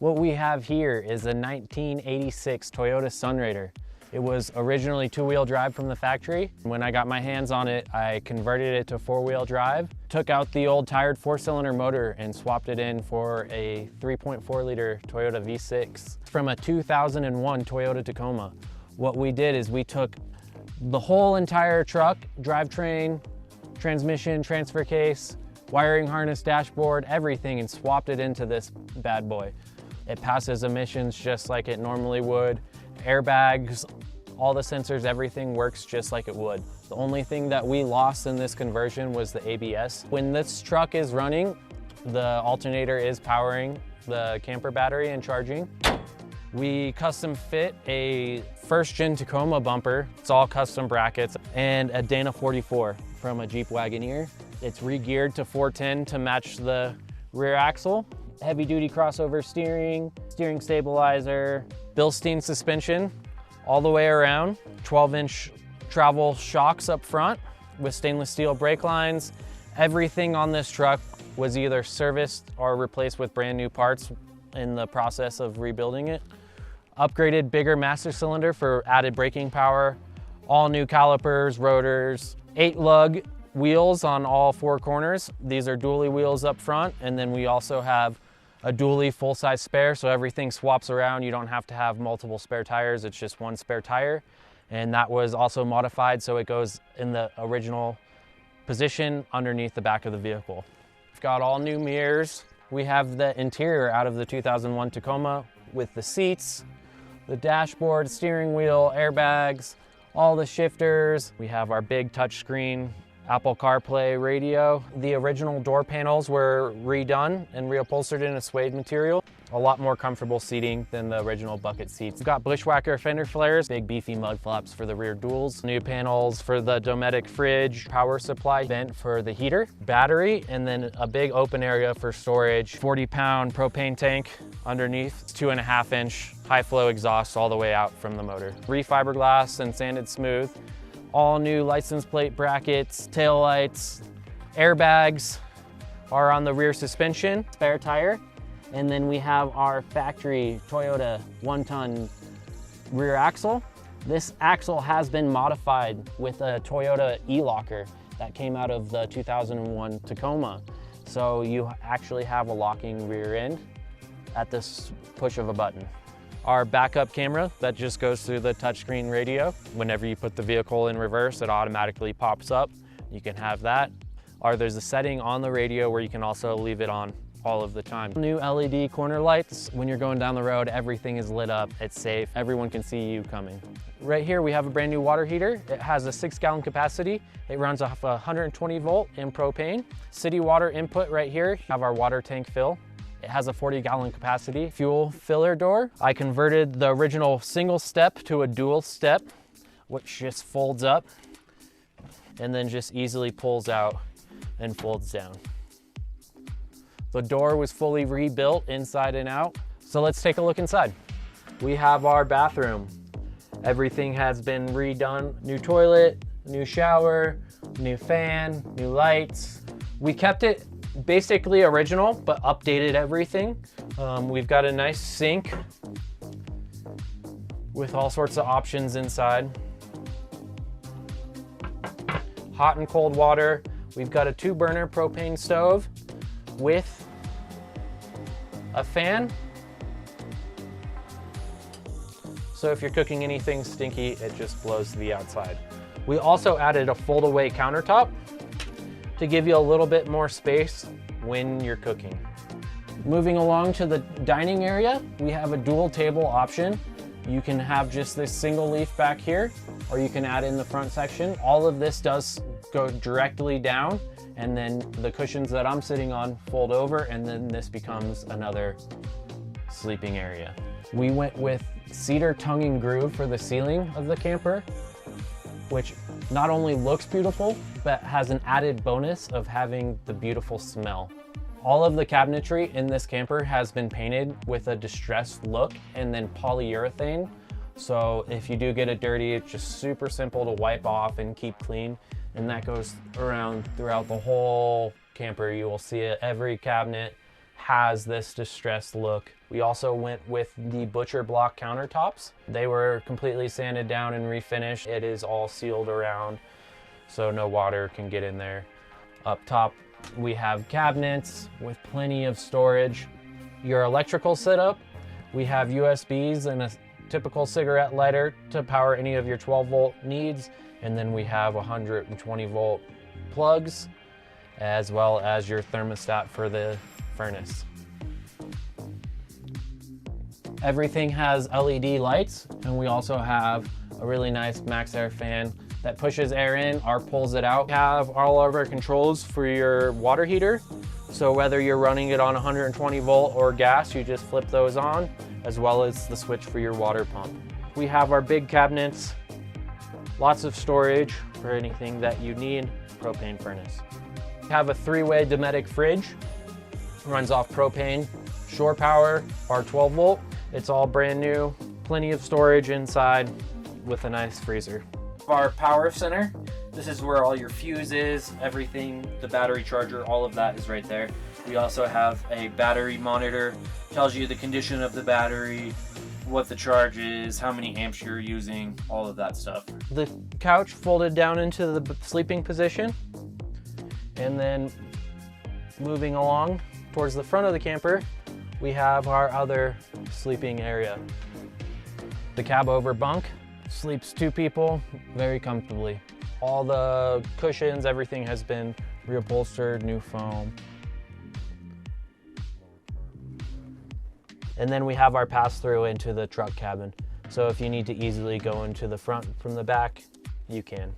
What we have here is a 1986 Toyota Sunrader. It was originally two-wheel drive from the factory. When I got my hands on it, I converted it to four-wheel drive, took out the old tired four-cylinder motor and swapped it in for a 3.4-liter Toyota V6 from a 2001 Toyota Tacoma. What we did is we took the whole entire truck, drivetrain, transmission, transfer case, wiring harness, dashboard, everything, and swapped it into this bad boy. It passes emissions just like it normally would. Airbags, all the sensors, everything works just like it would. The only thing that we lost in this conversion was the ABS. When this truck is running, the alternator is powering the camper battery and charging. We custom fit a first-gen Tacoma bumper. It's all custom brackets, and a Dana 44 from a Jeep Wagoneer. It's re-geared to 410 to match the rear axle. Heavy-duty crossover steering, steering stabilizer, Bilstein suspension all the way around, 12-inch travel shocks up front with stainless steel brake lines. Everything on this truck was either serviced or replaced with brand new parts in the process of rebuilding it. Upgraded bigger master cylinder for added braking power, all new calipers, rotors, 8-lug wheels on all four corners. These are dually wheels up front, and then we also have a dually full-size spare, so everything swaps around. You don't have to have multiple spare tires, it's just one spare tire. And that was also modified so it goes in the original position underneath the back of the vehicle. We've got all new mirrors. We have the interior out of the 2001 Tacoma with the seats, the dashboard, steering wheel, airbags, all the shifters. We have our big touchscreen Apple CarPlay radio. The original door panels were redone and reupholstered in a suede material. A lot more comfortable seating than the original bucket seats. We've got Bushwhacker fender flares, big beefy mud flaps for the rear duals, new panels for the Dometic fridge, power supply vent for the heater, battery, and then a big open area for storage, 40-pound propane tank underneath, 2.5-inch high flow exhaust all the way out from the motor. Refiberglass and sanded smooth. All new license plate brackets, tail lights, airbags are on the rear suspension, spare tire, and then we have our factory Toyota 1-ton rear axle. This axle has been modified with a Toyota e-locker that came out of the 2001 Tacoma. So you actually have a locking rear end at this push of a button. Our backup camera that just goes through the touchscreen radio. Whenever you put the vehicle in reverse, it automatically pops up. You can have that. Or there's a setting on the radio where you can also leave it on all of the time. New LED corner lights. When you're going down the road, everything is lit up. It's safe. Everyone can see you coming. Right here, we have a brand new water heater. It has a 6-gallon capacity. It runs off 120 volt in propane. City water input right here. We have our water tank fill. It has a 40-gallon capacity. Fuel filler door. I converted the original single step to a dual step, which just folds up and then just easily pulls out and folds down. The door was fully rebuilt inside and out. So let's take a look inside. We have our bathroom. Everything has been redone. New toilet, new shower, new fan, new lights. We kept it basically original, but updated everything. We've got a nice sink with all sorts of options inside. Hot and cold water. We've got a 2-burner propane stove with a fan. So if you're cooking anything stinky, it just blows to the outside. We also added a fold-away countertop to give you a little bit more space when you're cooking. Moving along to the dining area, we have a dual table option. You can have just this single leaf back here, or you can add in the front section. All of this does go directly down, and then the cushions that I'm sitting on fold over, and then this becomes another sleeping area. We went with cedar tongue and groove for the ceiling of the camper, which not only looks beautiful, but has an added bonus of having the beautiful smell. All of the cabinetry in this camper has been painted with a distressed look and then polyurethane So if you do get it dirty, it's just super simple to wipe off and keep clean. And that goes around throughout the whole camper. You will see it. Every cabinet has this distressed look. We also went with the butcher block countertops. They were completely sanded down and refinished. It is all sealed around, so no water can get in there. Up top, we have cabinets with plenty of storage. Your electrical setup, we have USBs and a typical cigarette lighter to power any of your 12-volt needs. And then we have 120-volt plugs, as well as your thermostat for the furnace. Everything has LED lights, and we also have a really nice max air fan that pushes air in or pulls it out. We have all of our controls for your water heater. So whether you're running it on 120 volt or gas, you just flip those on, as well as the switch for your water pump. We have our big cabinets, lots of storage for anything that you need. Propane furnace. We have a 3-way Dometic fridge, runs off propane, shore power, or 12 volt. It's all brand new, plenty of storage inside with a nice freezer. Our power center, this is where all your fuses, everything, the battery charger, all of that is right there. We also have a battery monitor, tells you the condition of the battery, what the charge is, how many amps you're using, all of that stuff. The couch folded down into the sleeping position, and then moving along towards the front of the camper, we have our other sleeping area. The cab over bunk sleeps 2 people very comfortably. All the cushions, everything has been reupholstered, new foam. And then we have our pass-through into the truck cabin. So if you need to easily go into the front from the back, you can.